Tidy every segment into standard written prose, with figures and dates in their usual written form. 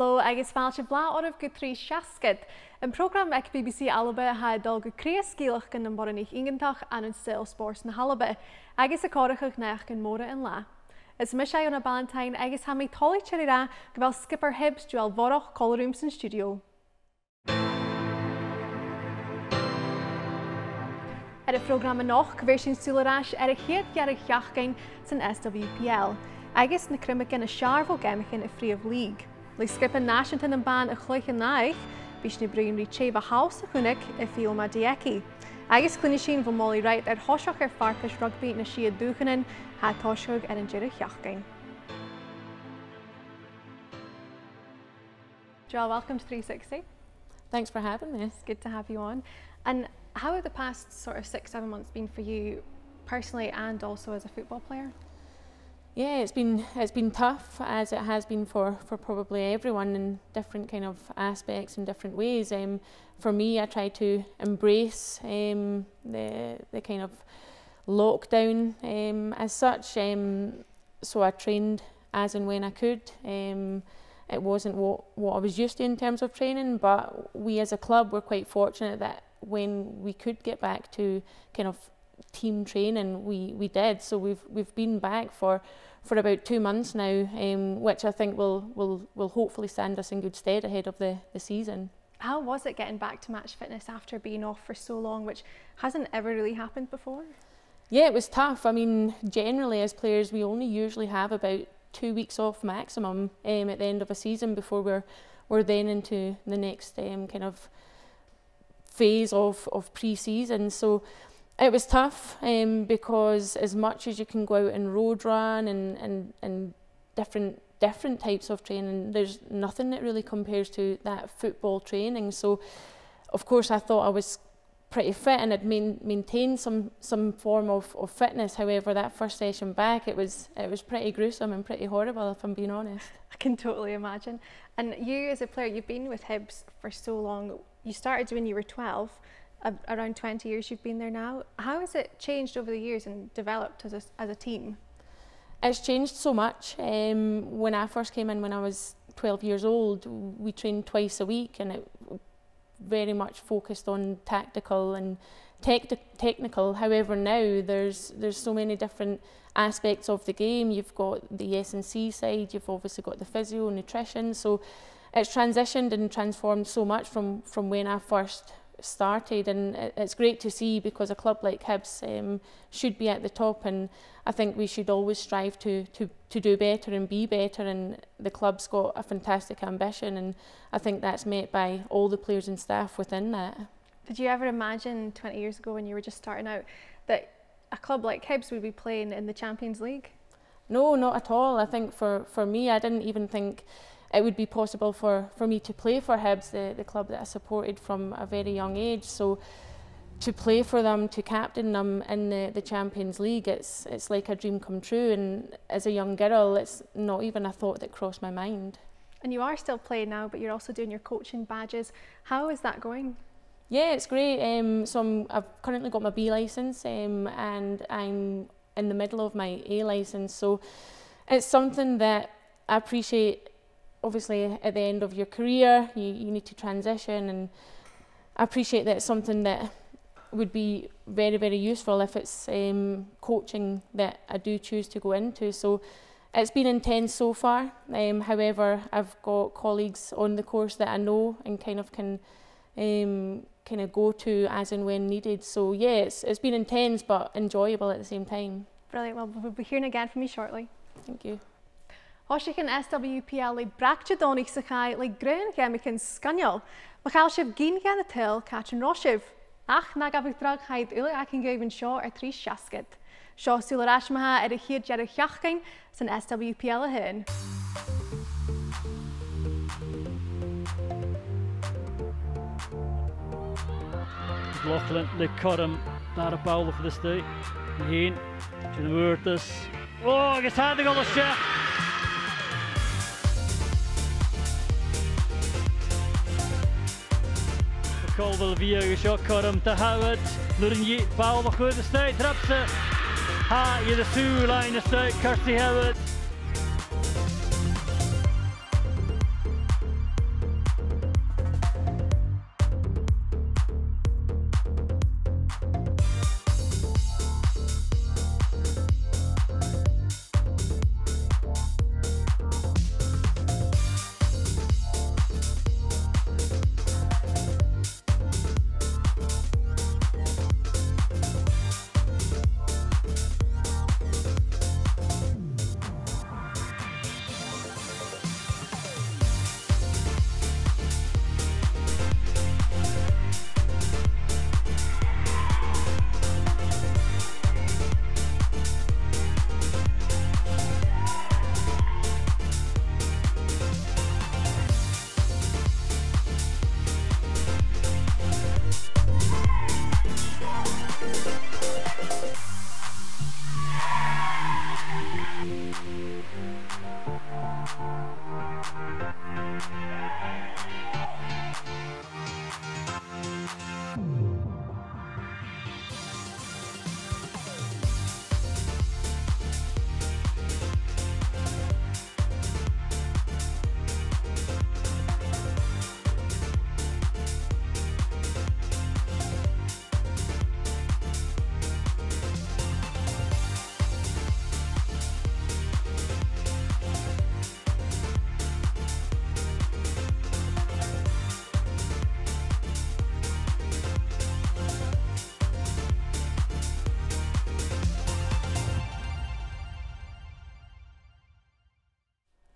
Hello, agus fáilte blá ormh go trí seascad. An program ag BBC Alba ha dul go crea scíalach gan an bhoireannaich ingantach an an sùil spórs na Halba, agus a cóirechach neach gan móra an lá. Is mis Iona Ballantyne agus ha mé tálaigh teir ra go bhfuil skipper Hibs Joelle Murray colrúms in studio. Ar a program a-nochd bhir sin súlaráis ar a dheireadh-sheachdain san SWPL, agus na crimacin a searbhó gheamacin a phríomh líg. Le skipper náisianta an ban a chluicheadair, bhís na bríonraí chéamh a house a chuineadh Ifeoma Dieke. Agus cluinnidh sin bhfuil molly Wright ar thoiseach ar Farpais rugby na Sia Dùthchannan ha toisceach ar an dheireadh-sheachdain. Joelle, welcome to 360. Thanks for having me. It's good to have you on. And how have the past sort of 6-7 months been for you personally and also as a football player? Yeah, it's been tough, as it has been for probably everyone in different kind of aspects and different ways. For me, I try to embrace the kind of lockdown as such. So I trained as and when I could. It wasn't what I was used to in terms of training, but we as a club were quite fortunate that when we could get back to kind of team training, we did. So we've been back for about 2 months now, which I think will hopefully stand us in good stead ahead of the season. How was it getting back to match fitness after being off for so long, which hasn't ever really happened before? Yeah, it was tough. I mean, generally as players, we only usually have about 2 weeks off maximum at the end of a season before we're then into the next kind of phase of pre-season. So it was tough because as much as you can go out and road run and different types of training, there's nothing that really compares to that football training. So of course I thought I was pretty fit and had maintained some form of fitness. However, that first session back, it was pretty gruesome and pretty horrible, if I'm being honest. I can totally imagine. And you as a player, you've been with Hibs for so long. You started when you were 12. Around 20 years you've been there now. How has it changed over the years and developed as a team? It's changed so much. When I first came in when I was 12 years old, we trained twice a week and it very much focused on tactical and technical. However, now there's so many different aspects of the game. You've got the S&C side, you've obviously got the physio, nutrition. So it's transitioned and transformed so much from when I first started, and it's great to see because a club like Hibs should be at the top, and I think we should always strive to do better and be better, and the club's got a fantastic ambition, and I think that's met by all the players and staff within that. Did you ever imagine 20 years ago when you were just starting out that a club like Hibs would be playing in the Champions League? No, not at all. I think for me, I didn't even think it would be possible for me to play for Hibs, the club that I supported from a very young age. So to play for them, to captain them in the Champions League, it's like a dream come true. And as a young girl, it's not even a thought that crossed my mind. And you are still playing now, but you're also doing your coaching badges. How is that going? Yeah, it's great. I've currently got my B licence and I'm in the middle of my A licence. So it's something that I appreciate. Obviously, at the end of your career, you need to transition, and I appreciate that it's something that would be very, very useful if it's coaching that I do choose to go into. So it's been intense so far. However, I've got colleagues on the course that I know and kind of can go to as and when needed. So yeah, it's been intense but enjoyable at the same time. Brilliant. Well, we'll be hearing again from you shortly. Thank you. Hoisig an SWPL le dheireadh-sheachdain sa chaid le grún gheamacin scanneal. Machail sibh gin gan a til catrin rosibh. Ach na gabhah drag chaid ula ac yn gofyn sio ar trí seascad. Sio súlaráis maha ar a dheireadh-sheachdain san SWPL a hyn. Lachlan le corm dar a bála for this day. Heen, to the wordus. Oh, agus handig on the chef. Colville via shot corm to Howard. Lurin bála chuid the state trapse. Ha, you the sùil line the state Kirsty Howard.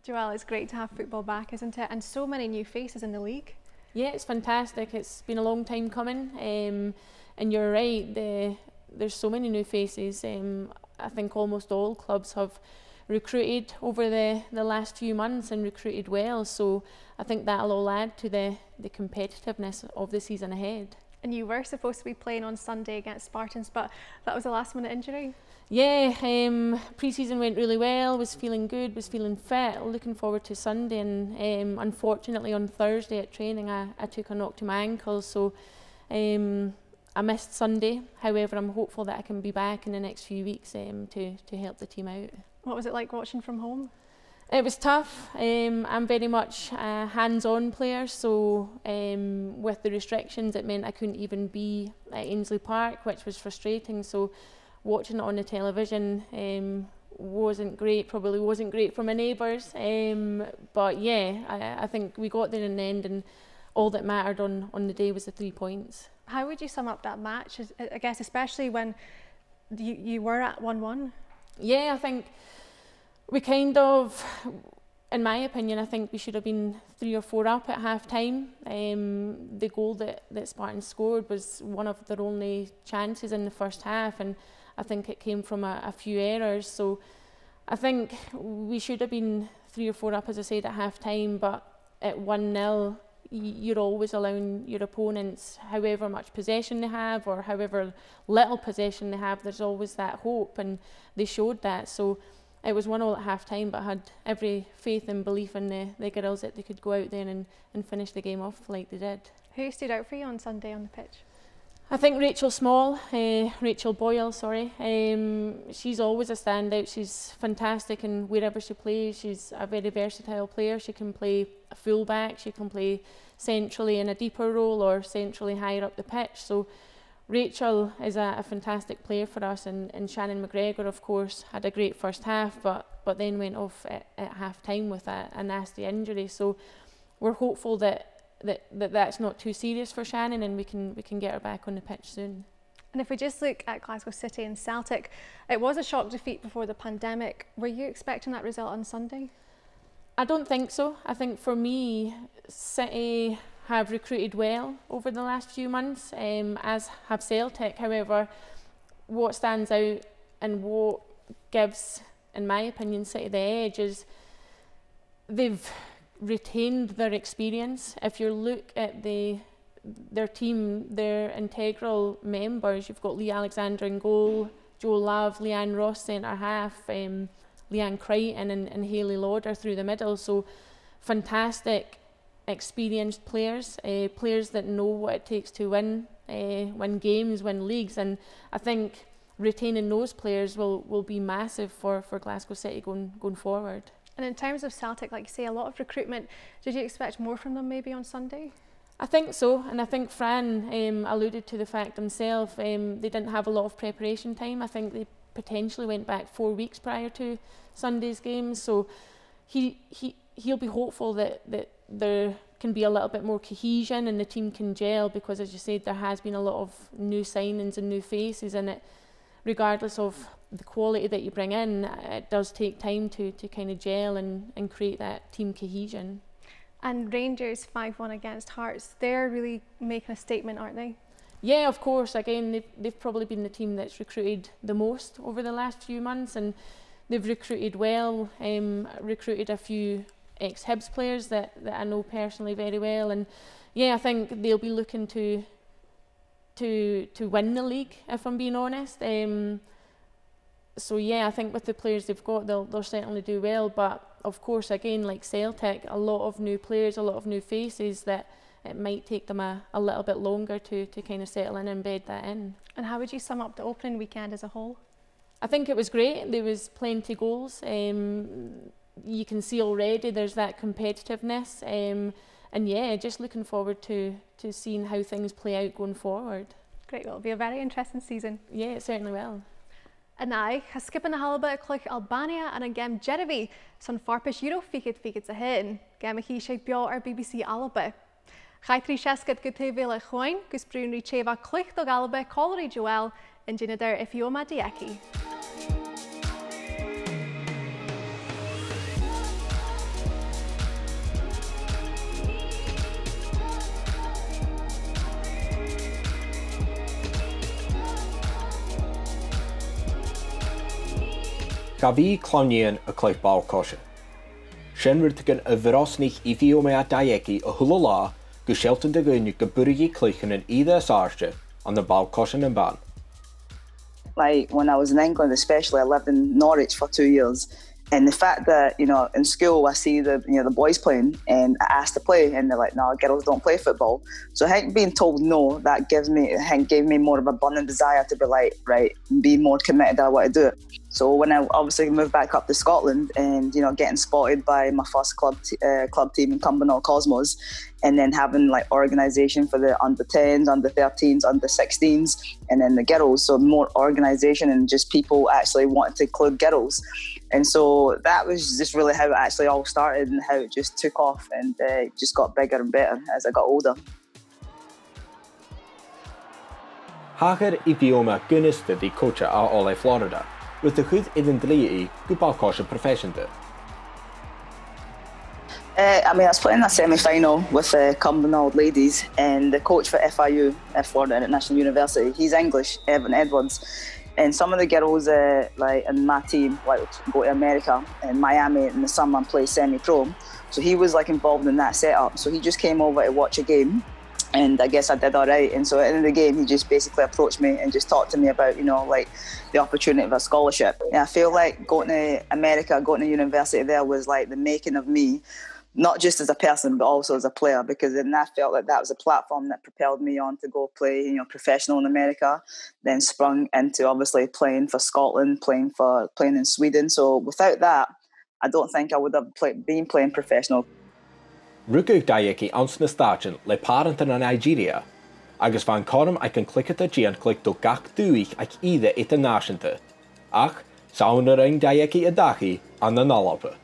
Joelle, it's great to have football back, isn't it? And so many new faces in the league. Yeah, it's fantastic. It's been a long time coming, and you're right, there's so many new faces. I think almost all clubs have recruited over the last few months and recruited well, so I think that'll all add to the competitiveness of the season ahead. And you were supposed to be playing on Sunday against Spartans, but that was a last-minute injury. Yeah, pre-season went really well, was feeling good, was feeling fit, looking forward to Sunday, and unfortunately on Thursday at training I took a knock to my ankle, so I missed Sunday. However, I'm hopeful that I can be back in the next few weeks to help the team out. What was it like watching from home? It was tough. I'm very much a hands-on player, so with the restrictions it meant I couldn't even be at Ainsley Park, which was frustrating. So watching it on the television wasn't great, probably wasn't great for my neighbours, but yeah, I think we got there in the end, and all that mattered on the day was the 3 points. How would you sum up that match, I guess, especially when you were at 1-1? Yeah, I think we kind of, in my opinion, I think we should have been 3 or 4 up at half time. The goal that Spartans scored was one of their only chances in the first half, and I think it came from a few errors. So I think we should have been 3 or 4 up, as I said, at half time, but at 1-0, you're always allowing your opponents, however much possession they have or however little possession they have, there's always that hope, and they showed that. So it was 1-1 at half time, but I had every faith and belief in the girls that they could go out there and finish the game off like they did. Who stood out for you on Sunday on the pitch? I think Rachel Boyle, sorry. She's always a standout. She's fantastic, and wherever she plays, she's a very versatile player. She can play a full-back, she can play centrally in a deeper role or centrally higher up the pitch. So Rachel is a fantastic player for us, and Shannon McGregor, of course, had a great first half, but then went off at half-time with a nasty injury. So we're hopeful that's not too serious for Shannon, and we can get her back on the pitch soon. And if we just look at Glasgow City and Celtic, it was a shock defeat before the pandemic. Were you expecting that result on Sunday? I don't think so. I think for me, City have recruited well over the last few months, as have Celtic. However, what stands out and what gives, in my opinion, City the edge is they've retained their experience. If you look at their team, their integral members, you've got Lee Alexander in goal, Jo Love, Leanne Ross centre half, Leanne Crichton and Hayley Lauder through the middle. So fantastic, experienced players, players that know what it takes to win games, win leagues, and I think retaining those players will be massive for Glasgow City going forward. And in terms of Celtic, like you say, a lot of recruitment. Did you expect more from them maybe on Sunday? I think so, and I think Fran alluded to the fact himself, they didn't have a lot of preparation time. I think they potentially went back 4 weeks prior to Sunday's game, so he'll be hopeful that there can be a little bit more cohesion and the team can gel, because as you said, there has been a lot of new signings and new faces, and it, regardless of the quality that you bring in, it does take time to kind of gel and create that team cohesion. And Rangers 5-1 against Hearts, they're really making a statement, aren't they? Yeah, of course. Again, they've probably been the team that's recruited the most over the last few months, and they've recruited well, recruited a few ex-Hibs players that I know personally very well, and yeah, I think they'll be looking to win the league, if I'm being honest. So yeah, I think with the players they've got, they'll certainly do well. But of course, again, like Celtic, a lot of new players, a lot of new faces that it might take them a little bit longer to kind of settle in and bed that in. And how would you sum up the opening weekend as a whole? I think it was great. There was plenty of goals. You can see already there's that competitiveness. And yeah, just looking forward to seeing how things play out going forward. Great, well, it'll be a very interesting season. Yeah, it certainly will. a-nochd, skippen a-Alba, Albania and gem Jeremy, son Farpais figet ahin, gem a Bheir BBC Alba. Chaitri Shesket Gutevilla Choin, Gusbrunri Cheva Cluicheadair Alba, Collery Joelle, and Jinadar Ifeoma Dieke. ga bhí cloinnidh a chluich ball cosise. Sin rúirteann a bhrósnaigh Ifeoma Dieke a thula lá go seiltan de gúine go buirigí chluichin an eadar-nàiseanta on the ball cosise an ban. Like when I was in England especially, I lived in Norwich for 2 years. And the fact that, in school I see the boys playing and I ask to play and they're like, no, girls don't play football. So I think being told no, that gave me more of a burning desire to be like, right, be more committed that I want to do it. So when I obviously moved back up to Scotland and, getting spotted by my first club team in Cumbernauld Cosmos, and then having like organisation for the under-10s, under-13s, under-16s, and then the girls. So more organisation and just people actually wanting to include girls. And so that was just really how it actually all started and how it just took off and just got bigger and better as I got older. Hagar Ifeoma guniste die coach a Ole Florida, with the good in the Gubal profession. I was playing that semi-final with the Cumbernauld ladies, and the coach for FIU, Florida International University, he's English, Evan Edwards. And some of the girls in my team go to America and Miami in the summer and play semi-pro. So he was involved in that setup. So he just came over to watch a game, and I guess I did all right. And so at the end of the game, he just basically approached me and just talked to me about, the opportunity of a scholarship. And I feel like going to America, going to university there was like the making of me, not just as a person, but also as a player, because then I felt like that was a platform that propelled me on to go play, professional in America, then sprung into obviously playing for Scotland, playing in Sweden. So without that, I don't think I would have been playing professional. Rúgadh Dieke ansna stáin le parent in Nigeria, agus van corm ag an cluicheadair Jean clic do gach dúich ag iadar eadar-nàiseanta, ach sauna ring Dieke a dachi an an Alba.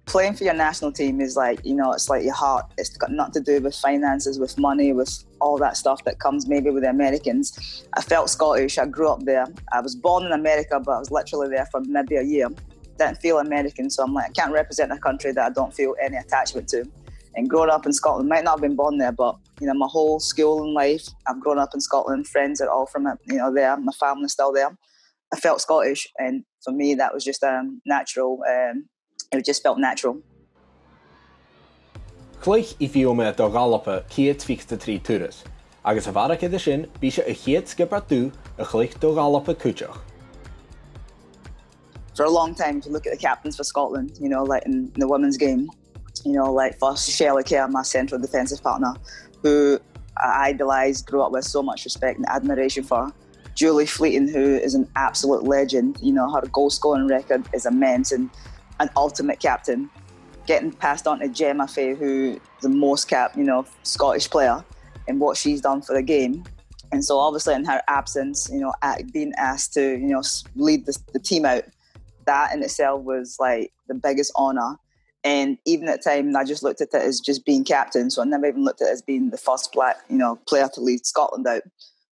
Playing for your national team is it's like your heart. It's got nothing to do with finances, with money, with all that stuff that comes maybe with the Americans. I felt Scottish. I grew up there. I was born in America, but I was literally there for maybe a year. Didn't feel American, so I'm like, I can't represent a country that I don't feel any attachment to. And growing up in Scotland, might not have been born there, but my whole school and life, I've grown up in Scotland. Friends are all from there. My family's still there. I felt Scottish, and for me, that was just natural. It just felt natural. Chluich Ifeoma do Galapa chiad fixta trí túras, agus a bharach idir sin bhí sé a chiad sgiobair dú a chluich do Galapa cúteach. For a long time, if you look at the captains for Scotland, in the women's game, first Shelley Kerr, my central defensive partner, who I idolised, grew up with so much respect and admiration for. Julie Fleeting, who is an absolute legend, her goal scoring record is immense and an ultimate captain. Getting passed on to Gheama, who is the most capped, Scottish player, and what she's done for the game. And so obviously in her absence, being asked to, lead the team out, that in itself was like the biggest honour. And even at the time, I just looked at it as just being captain. So I never even looked at it as being the first black, player to lead Scotland out.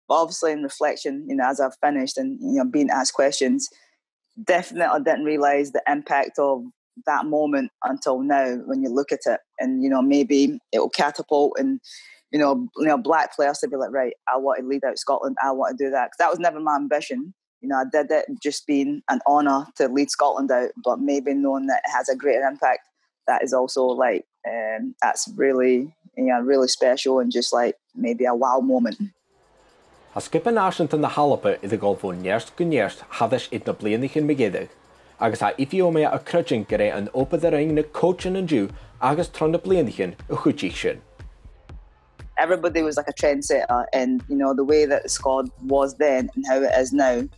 But obviously in reflection, as I've finished and, being asked questions, definitely didn't realise the impact of that moment until now when you look at it. And, maybe it will catapult and, black players to be like, right, I want to lead out Scotland. I want to do that. Because that was never my ambition. I did it just being an honour to lead Scotland out, but maybe knowing that it has a greater impact, that is also that's really, really special and just maybe a wow moment. Has skippen náisiúnta na Halapa is a gáil bhfuil nearst go nearst hadis id na blianaich in megéideach, agus ha Ifeoma a crutching go raibh an opad a ring na coachin an dú agus tron na blianaich a chuteach sin. Everybody was like a trendsetter, and the way that the squad was then and how it is now,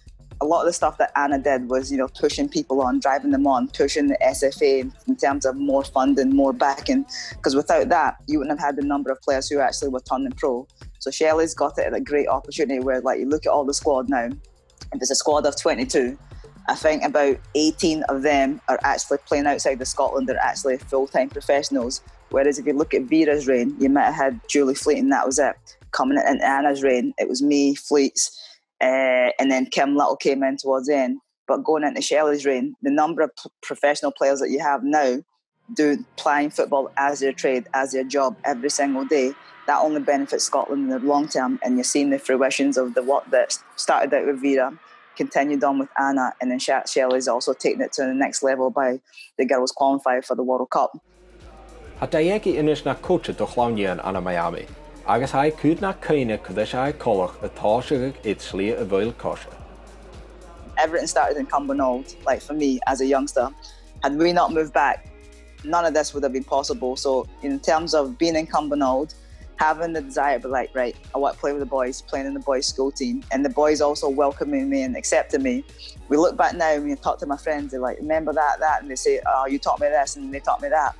a lot of the stuff that Anna did was, pushing people on, driving them on, pushing the SFA in terms of more funding, more backing, because without that, you wouldn't have had the number of players who actually were turning pro. So Shelley's got it at a great opportunity where, you look at all the squad now, and there's a squad of 22. I think about 18 of them are actually playing outside of Scotland. They're actually full-time professionals. Whereas if you look at Vera's reign, you might have had Julie Fleeting, that was it. Coming into Anna's reign, it was me, Fleets, and then Kim Little came in towards the end. But going into Shelley's reign, the number of professional players that you have now playing football as their trade, as their job every single day, that only benefits Scotland in the long term. And you're seeing the fruitions of what that started out with Vera continued on with Anna, and then Shelley's also taken it to the next level by the girls qualifying for the World Cup. Ha Dieke inis na coach dheireadh-sheachdain Anna Miami, agus ha cuide na cuine cuide colach a-táiseach it slí a bhfuil cosha. Everything started in Cumbernauld, like for me as a youngster. Had we not moved back, none of this would have been possible. So in terms of being in Cumbernauld, having the desire to be like, right, I want to play with the boys, playing in the boys' school team, and the boys also welcoming me and accepting me. We look back now and we talk to my friends, they're like, remember that, and they say, oh, you taught me this, and they taught me that.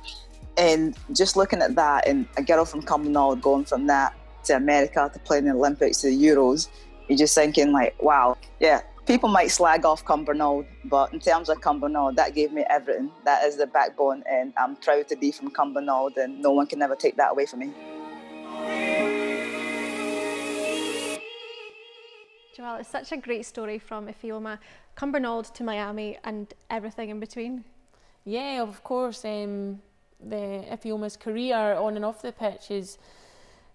And just looking at that, and a girl from Cumbernauld going from that to America to playing in the Olympics to the Euros, you're just thinking like, wow, yeah, people might slag off Cumbernauld, but in terms of Cumbernauld, that gave me everything. That is the backbone, and I'm proud to be from Cumbernauld, and no one can ever take that away from me. Joelle, it's such a great story from Ifeoma, Cumbernauld to Miami and everything in between. Yeah, of course. The Ifeoma's career on and off the pitch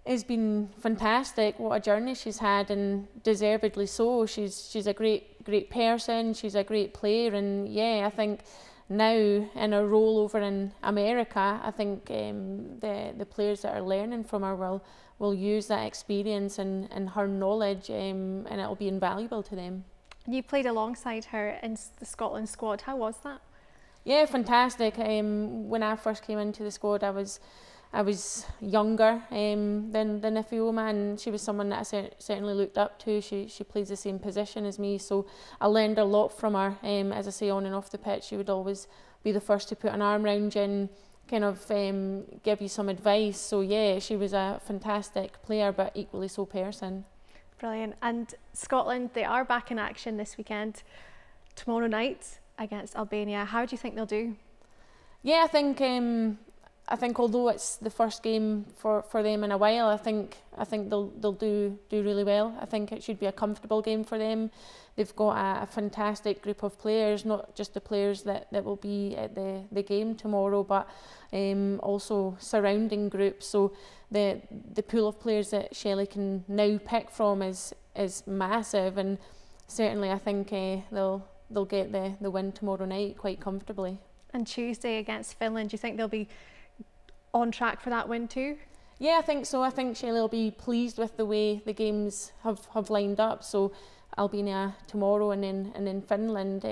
has been fantastic. What a journey she's had, and deservedly so. She's a great person. She's a great player, and yeah, I think now in her role over in America, I think the players that are learning from her will use that experience and her knowledge, and it'll be invaluable to them. You played alongside her in the Scotland squad. How was that? Yeah, fantastic. When I first came into the squad, I was younger than Ifeoma, and she was someone that I certainly looked up to. She plays the same position as me, so I learned a lot from her. As I say, on and off the pitch, she would always be the first to put an arm around you and kind of give you some advice. So yeah, she was a fantastic player, but equally so person. Brilliant. And Scotland, they are back in action this weekend, tomorrow night against Albania. How do you think they'll do? Yeah, I think although it's the first game for them in a while, I think they'll do really well. I think it should be a comfortable game for them. They've got a fantastic group of players, not just the players that will be at the game tomorrow, but also surrounding groups. So the pool of players that Shelley can now pick from is massive, and certainly I think they'll get the win tomorrow night quite comfortably. And Tuesday against Finland, do you think they'll be on track for that win too? Yeah, I think so. I think Shelley will be pleased with the way the games have lined up. So Albania tomorrow, and then Finland.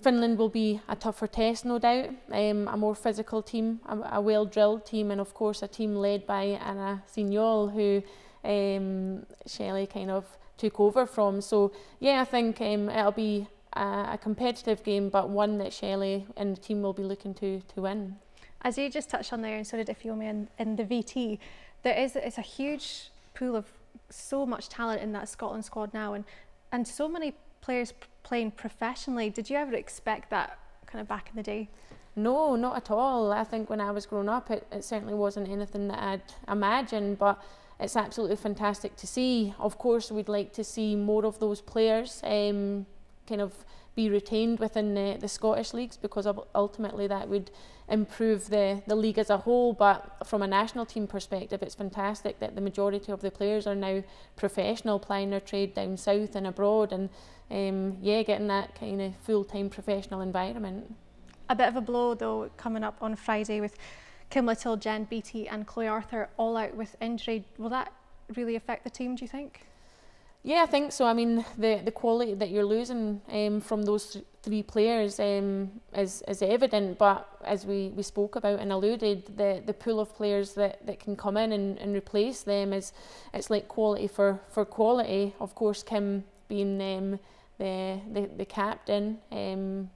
Finland will be a tougher test, no doubt. A more physical team, a well-drilled team, and of course a team led by Anna who Shelley kind of took over from. So yeah, I think it'll be a competitive game, but one that Shelley and the team will be looking to win. As you just touched on there, and so did Ifeoma in the VT, it's a huge pool of so much talent in that Scotland squad now, and so many players playing professionally. Did you ever expect that kind of back in the day? No, not at all. I think when I was growing up, it certainly wasn't anything that I'd imagined, but it's absolutely fantastic to see. Of course, we'd like to see more of those players kind of be retained within the Scottish leagues, because ultimately that would improve the league as a whole. But from a national team perspective, it's fantastic that the majority of the players are now professional, plying their trade down south and abroad, and yeah, getting that kind of full-time professional environment. A bit of a blow though coming up on Friday with Kim Little, Jen Beattie and Chloe Arthur all out with injury. Will that really affect the team, do you think? Yeah, I think so. I mean, the quality that you're losing from those three players is evident, but as we spoke about and alluded, the pool of players that can come in and replace them it's like quality for quality. Of course, Kim being the captain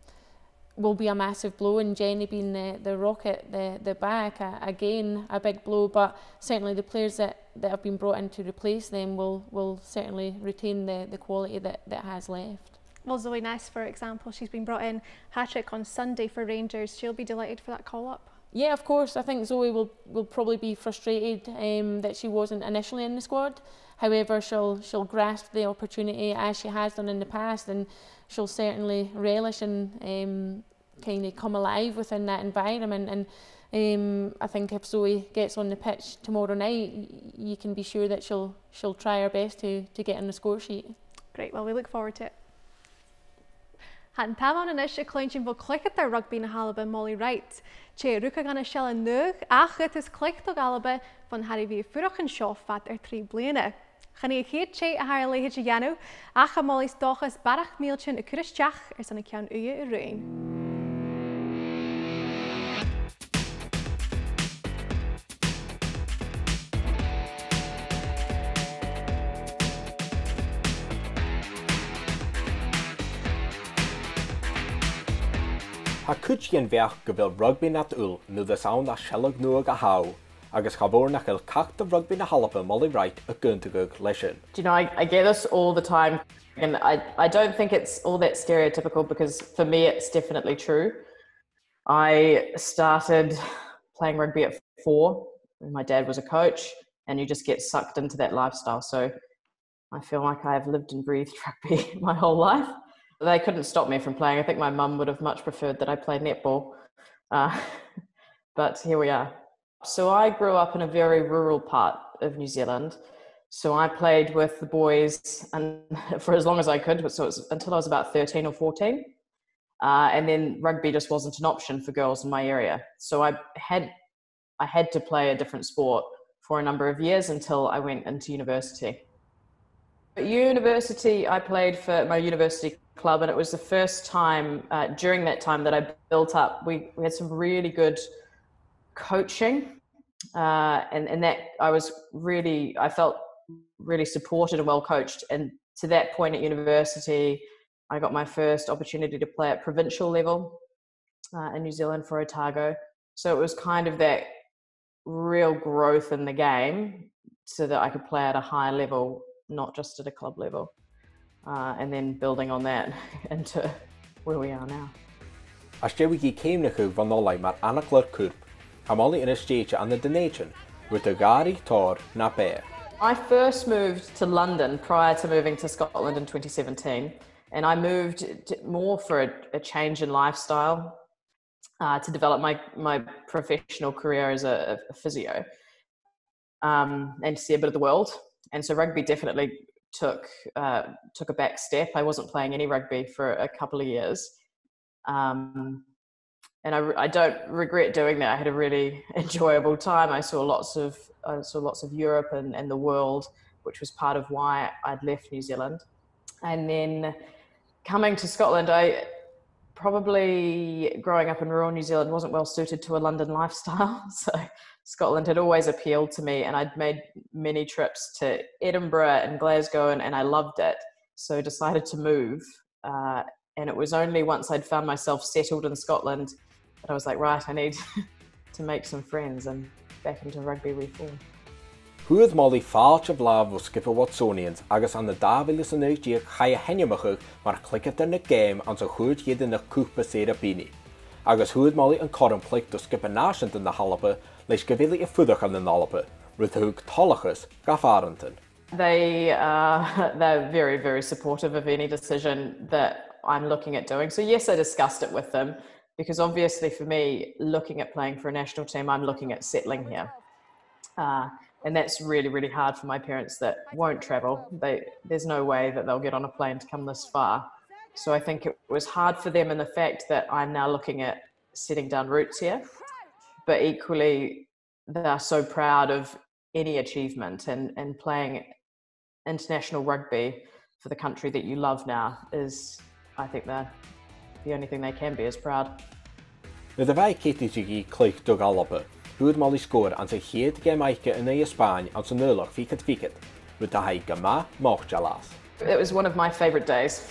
will be a massive blow, and Jenny being the rocket, the back, again a big blow, but certainly the players that have been brought in to replace them will certainly retain the quality that has left. Well, Zoe Ness, for example, she's been brought in, hat-trick on Sunday for Rangers. She'll be delighted for that call-up. Yeah, of course. I think Zoe will probably be frustrated that she wasn't initially in the squad. However, she'll grasp the opportunity as she has done in the past, and she'll certainly relish and kind of come alive within that environment. And I think if Zoe gets on the pitch tomorrow night, you can be sure that she'll try her best to get on the score sheet. Great. Well, we look forward to it. Han tamam na nish a cluinnidh bhil chluicheadair rugby na h-Alba Molly Wright. Che rucha gan a shell a nuach achit is chluicheadair Alba van Harry V furach an seo fat 3 bliana. Chani a chéad che a haar leihead a dhéanú ach a Molly's dochas barach mílchin a curisteach san a ceann uia a ruin. Ha cwt yn feach gyfel rugby nat wl nid y sawn a sielog nwag a haw, agus chabor nach el cacht the rugby na h-Alba Molly Wright a gyntagog leishin. Do you know, I get this all the time, and I don't think it's all that stereotypical because for me it's definitely true. I started playing rugby at 4, and my dad was a coach, and you just get sucked into that lifestyle. So I feel like I've lived and breathed rugby my whole life. They couldn't stop me from playing. I think my mum would have much preferred that I played netball, but here we are. So I grew up in a very rural part of New Zealand. So I played with the boys and for as long as I could, so it was until I was about 13 or 14. And then rugby just wasn't an option for girls in my area. So I had to play a different sport for a number of years until I went into university. At university, I played for my university club, and it was the first time during that time that I built up. We had some really good coaching, and that I felt really supported and well coached. And to that point at university, I got my first opportunity to play at provincial level in New Zealand for Otago. So it was kind of that real growth in the game so that I could play at a high level, not just at a club level. And then building on that into where we are now. As je wiki came na chu van olai mar a-nochd cwrp, am only in a stage and the donation with the gari tor na Bheir. I first moved to London prior to moving to Scotland in 2017, and I moved more for a change in lifestyle to develop my professional career as a physio and to see a bit of the world. And so rugby definitely took a back step. I wasn't playing any rugby for a couple of years. And I don't regret doing that. I had a really enjoyable time. I saw lots of Europe and the world, which was part of why I'd left New Zealand. And then coming to Scotland, I probably growing up in rural New Zealand wasn't well suited to a London lifestyle. So Scotland had always appealed to me, and I'd made many trips to Edinburgh and Glasgow, and I loved it. So I decided to move. And it was only once I'd found myself settled in Scotland that I was like, right, I need to make some friends, and back into rugby we formed. Huad Molly fáilte bláb ó skipa Watsonians agus an na dábhílas an éideach chaia henneamachach mar chluicheadair na game an sa chuid chéad na cúpa séra bíní. Agus huad Molly an corm clic do skipa náisianta na h-Alba leis go bhfuil fudach an na h-Alba, ruthúg tolachas gafarantan. They're very, very supportive of any decision that I'm looking at doing. So yes, I discussed it with them, because obviously for me, looking at playing for a national team, I'm looking at settling here. And that's really, really hard for my parents that won't travel. There's no way that they'll get on a plane to come this far. So I think it was hard for them in the fact that I'm now looking at setting down roots here, but equally they're so proud of any achievement, and playing international rugby for the country that you love now is, I think, the only thing they can be is proud. Na da bhai Katie Jiggy clic do h-Alba, huad Molly score an sa chéad gheamaíce in Spain an sa nulach ficat, with the high gheama h-Alba. It was one of my favorite days.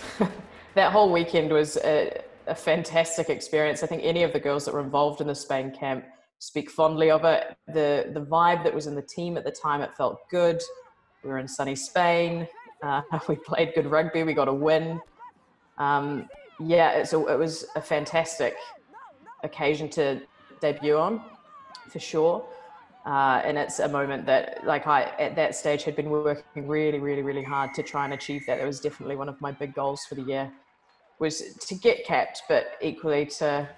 That whole weekend was a fantastic experience. I think any of the girls that were involved in the Spain camp speak fondly of it. The vibe that was in the team at the time, it felt good. We were in sunny Spain. We played good rugby. We got a win. It was a fantastic occasion to debut on, for sure. And it's a moment that, like, I at that stage had been working really, really, really hard to try and achieve that. It was definitely one of my big goals for the year, was to get capped, but equally to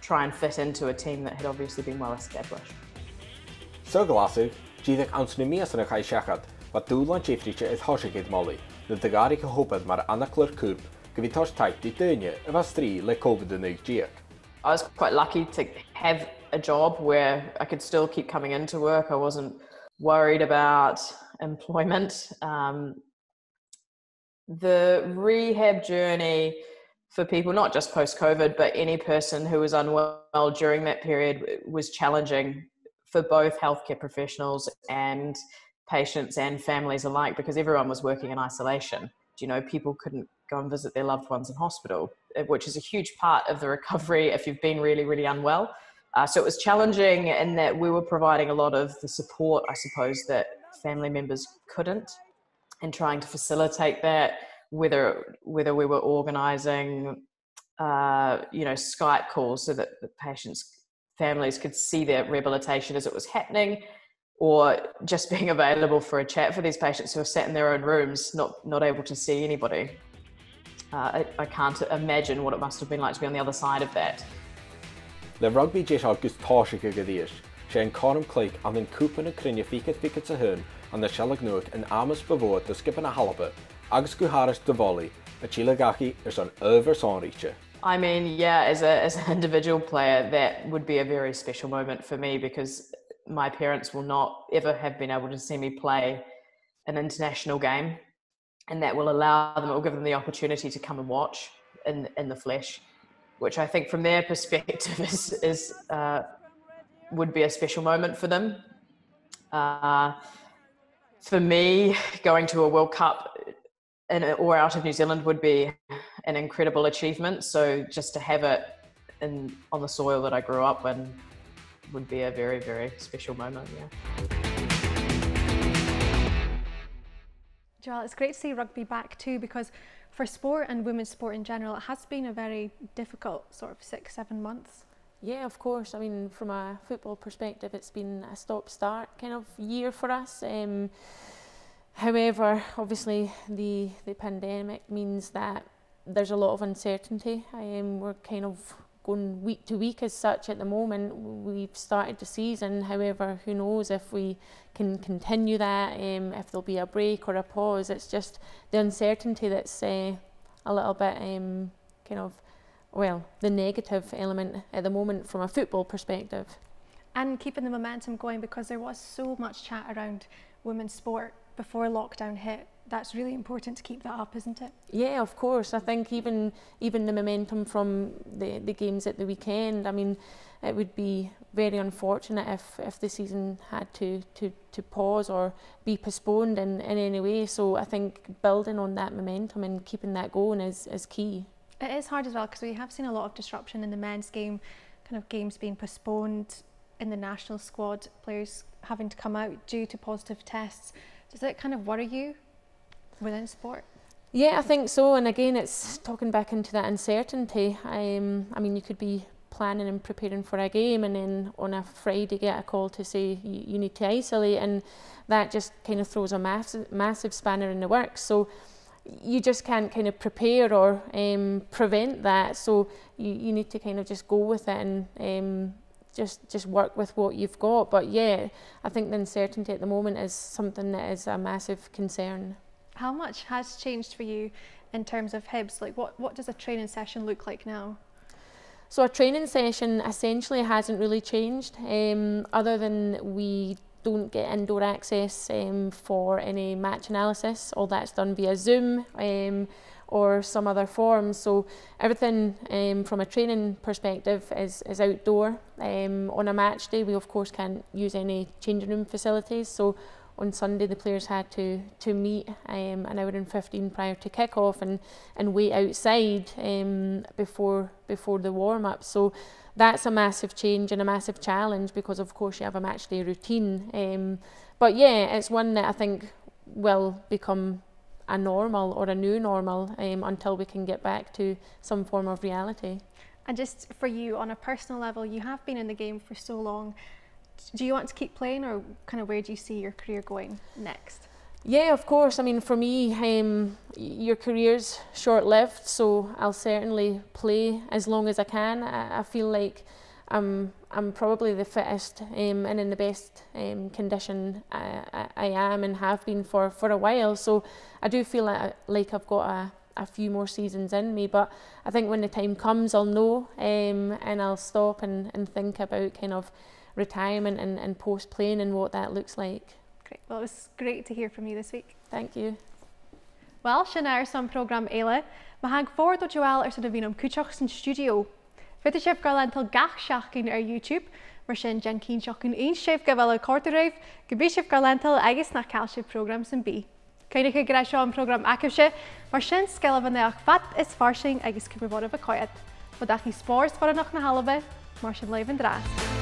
try and fit into a team that had obviously been well established. So glasig, díadach ansna mías na chai seachad, wat dúlan Jeffreyche is hosigid Molly, na dagari gehopad mar a-nochd cwrp, gyfeithos taith I dynia y fastri le COVID-19. I was quite lucky to have a job where I could still keep coming into work. I wasn't worried about employment. The rehab journey for people, not just post-COVID, but any person who was unwell during that period, was challenging for both healthcare professionals and patients and families alike, because everyone was working in isolation. You know, people couldn't go and visit their loved ones in hospital, which is a huge part of the recovery if you've been really, really unwell. So it was challenging in that we were providing a lot of the support, I suppose, that family members couldn't, and trying to facilitate that, whether we were organising, Skype calls so that the patients' families could see their rehabilitation as it was happening, or just being available for a chat for these patients who are sat in their own rooms, not able to see anybody. I can't imagine what it must have been like to be on the other side of that. Le rugby jes agus táisiige gydair, sé an corm clic an yn cwpan y crynia ficad sa hyn an na sialag nŵg yn amas befod dy skip yn a-Alba, agus gwharis dy voli, a chilagachi on over sonriche. I mean, yeah, as an individual player, that would be a very special moment for me, because my parents will not ever have been able to see me play an international game, and that will allow them, it will give them the opportunity to come and watch in the flesh, which I think from their perspective is would be a special moment for them. For me, going to a World Cup or out of New Zealand would be an incredible achievement. So just to have it on the soil that I grew up in would be a very, very special moment, yeah. Joelle, it's great to see rugby back too, because for sport and women's sport in general, it has been a very difficult sort of 6-7 months. Yeah, of course. I mean, from a football perspective, it's been a stop-start kind of year for us. However, obviously the pandemic means that there's a lot of uncertainty. We're kind of going week to week as such at the moment. We've started the season, however, who knows if we can continue that, if there'll be a break or a pause. It's just the uncertainty that's a little bit kind of, well, the negative element at the moment from a football perspective. And keeping the momentum going, because there was so much chat around women's sport before lockdown hit. That's really important to keep that up, isn't it? Yeah, of course. I think even the momentum from the games at the weekend, I mean, it would be very unfortunate if the season had to pause or be postponed in any way. So I think building on that momentum and keeping that going is key. It is hard as well, because we have seen a lot of disruption in the men's game, kind of games being postponed, in the national squad, players having to come out due to positive tests. Does it kind of worry you within sport? Yeah, I think so. And again, it's talking back into that uncertainty. I mean, you could be planning and preparing for a game, and then on a Friday get a call to say you need to isolate, and that just kind of throws a massive spanner in the works. So you just can't kind of prepare or prevent that. So you need to kind of just go with it and just work with what you've got. But yeah, I think the uncertainty at the moment is something that is a massive concern. How much has changed for you in terms of Hibs? Like what does a training session look like now? So a training session essentially hasn't really changed, other than we don't get indoor access for any match analysis. All that's done via Zoom or some other form. So everything from a training perspective is outdoor. On a match day, we of course can't use any changing room facilities. So on Sunday, the players had to meet an hour and 15 prior to kick-off and wait outside before the warm-up. So that's a massive change and a massive challenge, because of course you have a match day routine. But yeah, it's one that I think will become a normal or a new normal until we can get back to some form of reality. And just for you, on a personal level, you have been in the game for so long. Do you want to keep playing, or kind of where do you see your career going next? Yeah, of course. I mean, for me, your career's short-lived, so I'll certainly play as long as I can. I feel like I'm probably the fittest and in the best condition I am and have been for a while. So I do feel like I've got a few more seasons in me, but I think when the time comes I'll know, and I'll stop and think about kind of retirement and post-playing and what that looks like. Great. Well, it was great to hear from you this week. Thank you. Wel, sin son program eile, ma hang ffordd o Joelle sydd yn fi'n cwtioch sy'n studio. Fydd y sef gael ental gach siachgyn ar YouTube, mar sin jen cyn siachgyn un sef gyfel y cordyreif, gybi sef gael ental agos na cael sef program sy'n bi. Cainig y gyda sio am program acif se, mar sin sgelaf yn eich fat is farsing agos cyfrifod o fy coed. Fod ach i spors ffordd na h-Alba, mar sin leif yn dras.